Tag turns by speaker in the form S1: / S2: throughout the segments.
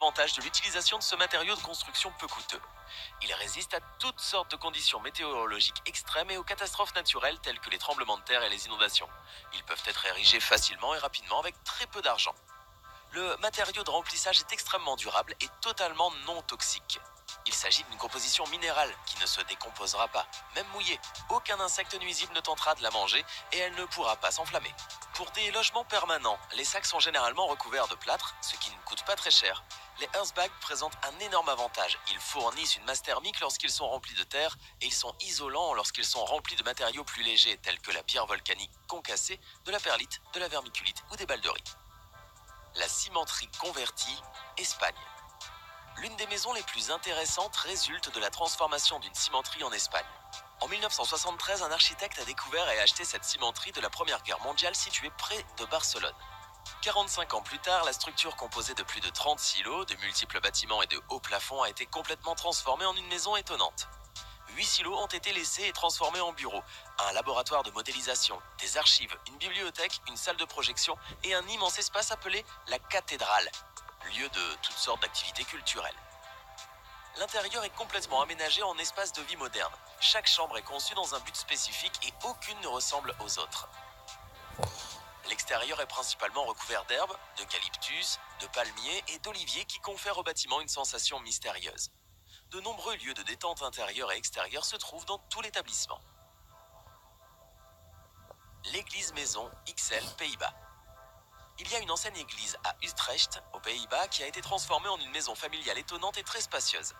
S1: L'avantage de l'utilisation de ce matériau de construction peu coûteux. Il résiste à toutes sortes de conditions météorologiques extrêmes et aux catastrophes naturelles telles que les tremblements de terre et les inondations. Ils peuvent être érigés facilement et rapidement avec très peu d'argent. Le matériau de remplissage est extrêmement durable et totalement non toxique. Il s'agit d'une composition minérale qui ne se décomposera pas, même mouillée. Aucun insecte nuisible ne tentera de la manger et elle ne pourra pas s'enflammer. Pour des logements permanents, les sacs sont généralement recouverts de plâtre, ce qui ne coûte pas très cher. Les earthbags présentent un énorme avantage. Ils fournissent une masse thermique lorsqu'ils sont remplis de terre et ils sont isolants lorsqu'ils sont remplis de matériaux plus légers tels que la pierre volcanique concassée, de la perlite, de la vermiculite ou des balles de riz. La cimenterie convertie, Espagne. L'une des maisons les plus intéressantes résulte de la transformation d'une cimenterie en Espagne. En 1973, un architecte a découvert et acheté cette cimenterie de la Première Guerre mondiale située près de Barcelone. 45 ans plus tard, la structure composée de plus de 30 silos, de multiples bâtiments et de hauts plafonds a été complètement transformée en une maison étonnante. 8 silos ont été laissés et transformés en bureaux, un laboratoire de modélisation, des archives, une bibliothèque, une salle de projection et un immense espace appelé la cathédrale, lieu de toutes sortes d'activités culturelles. L'intérieur est complètement aménagé en espace de vie moderne. Chaque chambre est conçue dans un but spécifique et aucune ne ressemble aux autres. L'extérieur est principalement recouvert d'herbes, d'eucalyptus, de palmiers et d'oliviers qui confèrent au bâtiment une sensation mystérieuse. De nombreux lieux de détente intérieure et extérieure se trouvent dans tout l'établissement. L'église maison XL Pays-Bas. Il y a une ancienne église à Utrecht, aux Pays-Bas, qui a été transformée en une maison familiale étonnante et très spacieuse.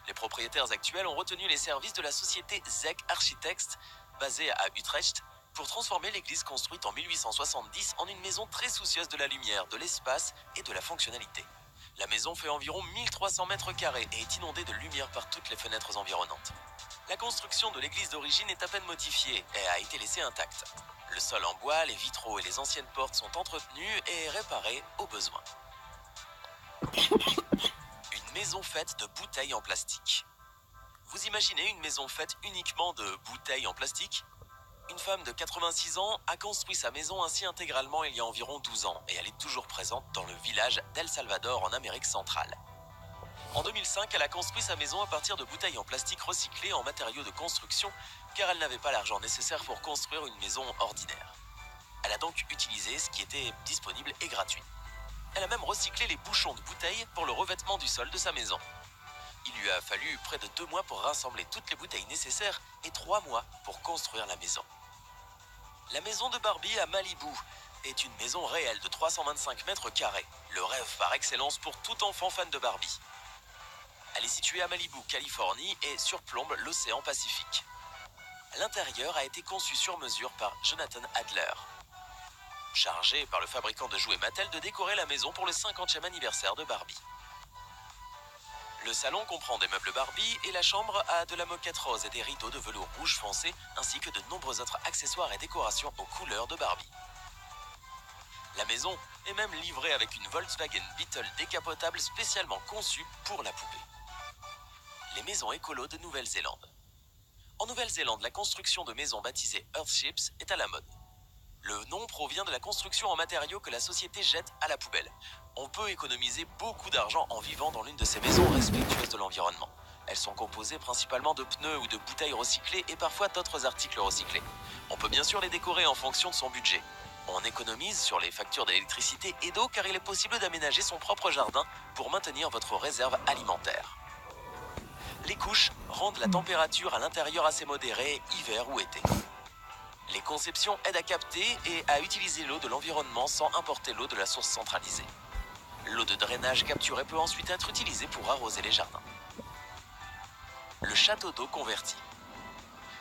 S1: Les propriétaires actuels ont retenu les services de la société Zek Architects, basée à Utrecht, pour transformer l'église construite en 1870 en une maison très soucieuse de la lumière, de l'espace et de la fonctionnalité. La maison fait environ 1300 mètres carrés et est inondée de lumière par toutes les fenêtres environnantes. La construction de l'église d'origine est à peine modifiée et a été laissée intacte. Le sol en bois, les vitraux et les anciennes portes sont entretenus et réparés au besoin. Une maison faite de bouteilles en plastique. Vous imaginez une maison faite uniquement de bouteilles en plastique ? Une femme de 86 ans a construit sa maison ainsi intégralement il y a environ 12 ans et elle est toujours présente dans le village d'El Salvador en Amérique centrale. En 2005, elle a construit sa maison à partir de bouteilles en plastique recyclées en matériaux de construction car elle n'avait pas l'argent nécessaire pour construire une maison ordinaire. Elle a donc utilisé ce qui était disponible et gratuit. Elle a même recyclé les bouchons de bouteilles pour le revêtement du sol de sa maison. Il lui a fallu près de 2 mois pour rassembler toutes les bouteilles nécessaires et 3 mois pour construire la maison. La maison de Barbie à Malibu est une maison réelle de 325 mètres carrés, le rêve par excellence pour tout enfant fan de Barbie. Elle est située à Malibu, Californie et surplombe l'océan Pacifique. L'intérieur a été conçu sur mesure par Jonathan Adler, chargé par le fabricant de jouets Mattel de décorer la maison pour le 50e anniversaire de Barbie. Le salon comprend des meubles Barbie et la chambre a de la moquette rose et des rideaux de velours rouge foncé ainsi que de nombreux autres accessoires et décorations aux couleurs de Barbie. La maison est même livrée avec une Volkswagen Beetle décapotable spécialement conçue pour la poupée. Les maisons écolo de Nouvelle-Zélande. En Nouvelle-Zélande, la construction de maisons baptisées Earthships est à la mode. Le nom provient de la construction en matériaux que la société jette à la poubelle. On peut économiser beaucoup d'argent en vivant dans l'une de ces maisons respectueuses de l'environnement. Elles sont composées principalement de pneus ou de bouteilles recyclées et parfois d'autres articles recyclés. On peut bien sûr les décorer en fonction de son budget. On économise sur les factures d'électricité et d'eau car il est possible d'aménager son propre jardin pour maintenir votre réserve alimentaire. Les couches rendent la température à l'intérieur assez modérée, hiver ou été. Les conceptions aident à capter et à utiliser l'eau de l'environnement sans importer l'eau de la source centralisée. L'eau de drainage capturée peut ensuite être utilisée pour arroser les jardins. Le château d'eau converti.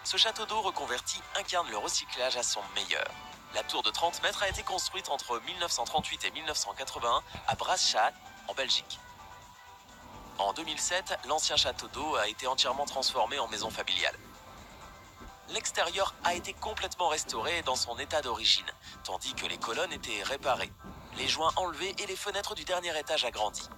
S1: Ce château d'eau reconverti incarne le recyclage à son meilleur. La tour de 30 mètres a été construite entre 1938 et 1981 à Brasschaat, en Belgique. En 2007, l'ancien château d'eau a été entièrement transformé en maison familiale. L'extérieur a été complètement restauré dans son état d'origine, tandis que les colonnes étaient réparées, les joints enlevés et les fenêtres du dernier étage agrandies.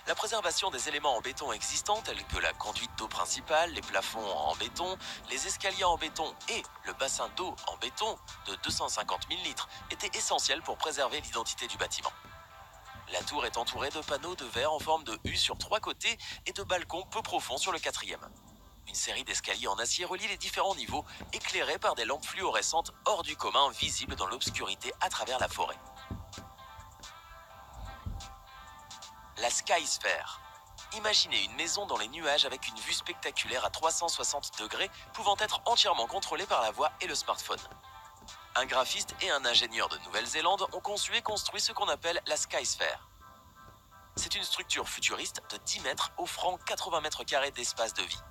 S1: La préservation des éléments en béton existants, tels que la conduite d'eau principale, les plafonds en béton, les escaliers en béton et le bassin d'eau en béton de 250 000 litres, était essentielle pour préserver l'identité du bâtiment. La tour est entourée de panneaux de verre en forme de U sur 3 côtés et de balcons peu profonds sur le quatrième. Une série d'escaliers en acier relie les différents niveaux, éclairés par des lampes fluorescentes hors du commun, visibles dans l'obscurité à travers la forêt. La Sky Sphere. Imaginez une maison dans les nuages avec une vue spectaculaire à 360 degrés, pouvant être entièrement contrôlée par la voix et le smartphone. Un graphiste et un ingénieur de Nouvelle-Zélande ont conçu et construit ce qu'on appelle la Sky Sphere. C'est une structure futuriste de 10 mètres offrant 80 mètres carrés d'espace de vie.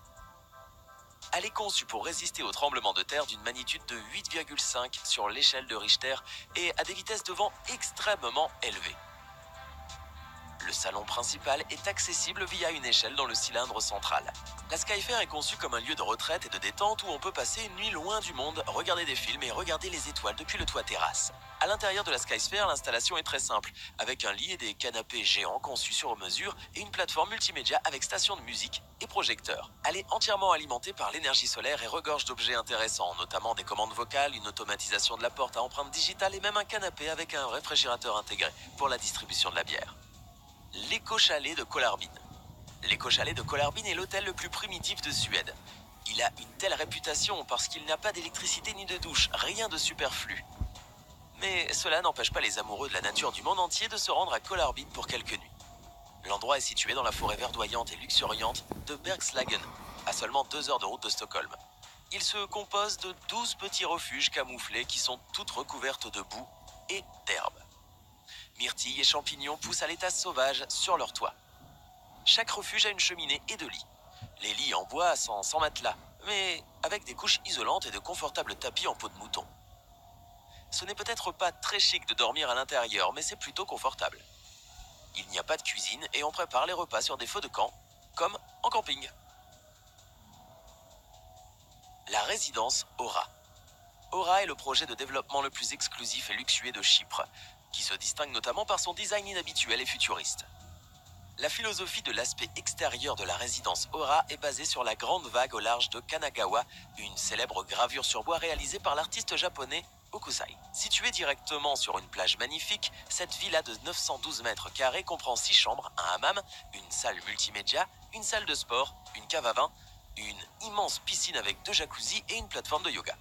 S1: Elle est conçue pour résister aux tremblements de terre d'une magnitude de 8,5 sur l'échelle de Richter et à des vitesses de vent extrêmement élevées. Le salon principal est accessible via une échelle dans le cylindre central. La Skyfair est conçue comme un lieu de retraite et de détente où on peut passer une nuit loin du monde, regarder des films et regarder les étoiles depuis le toit terrasse. À l'intérieur de la Skysphere, l'installation est très simple, avec un lit et des canapés géants conçus sur mesure et une plateforme multimédia avec station de musique et projecteur. Elle est entièrement alimentée par l'énergie solaire et regorge d'objets intéressants, notamment des commandes vocales, une automatisation de la porte à empreinte digitale et même un canapé avec un réfrigérateur intégré pour la distribution de la bière. L'éco-chalet de Kolarbin. L'éco-chalet de Kolarbin est l'hôtel le plus primitif de Suède. Il a une telle réputation parce qu'il n'a pas d'électricité ni de douche, rien de superflu. Mais cela n'empêche pas les amoureux de la nature du monde entier de se rendre à Kolarbin pour quelques nuits. L'endroit est situé dans la forêt verdoyante et luxuriante de Bergslagen, à seulement 2 heures de route de Stockholm. Il se compose de 12 petits refuges camouflés qui sont toutes recouvertes de boue et d'herbe. Myrtilles et champignons poussent à l'état sauvage sur leur toit. Chaque refuge a une cheminée et 2 lits. Les lits en bois sans matelas, mais avec des couches isolantes et de confortables tapis en peau de mouton. Ce n'est peut-être pas très chic de dormir à l'intérieur, mais c'est plutôt confortable. Il n'y a pas de cuisine et on prépare les repas sur des feux de camp, comme en camping. La résidence Aura. Aura est le projet de développement le plus exclusif et luxueux de Chypre, qui se distingue notamment par son design inhabituel et futuriste. La philosophie de l'aspect extérieur de la résidence Aura est basée sur la grande vague au large de Kanagawa, une célèbre gravure sur bois réalisée par l'artiste japonais Hokusai. Située directement sur une plage magnifique, cette villa de 912 mètres carrés comprend 6 chambres, un hammam, une salle multimédia, une salle de sport, une cave à vin, une immense piscine avec 2 jacuzzis et une plateforme de yoga.